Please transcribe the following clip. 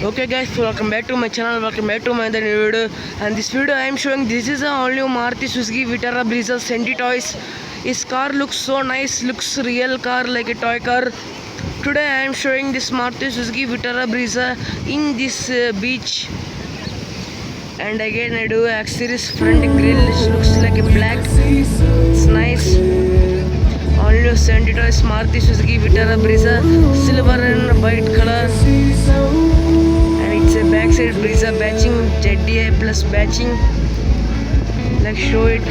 Okay guys, welcome back to my channel, welcome back to my other new video. And this video I am showing, this is a all new Maruti Suzuki Vitara Brezza Centy toys. This car looks so nice, looks real car like a toy car. Today I am showing this Maruti Suzuki Vitara Brezza in this beach. And again I do accessories, front grille looks like a black, it's nice. All new centy toys Maruti Suzuki Vitara Brezza, silver and white color. Backside brezza batching, ZDI plus batching. Like show it.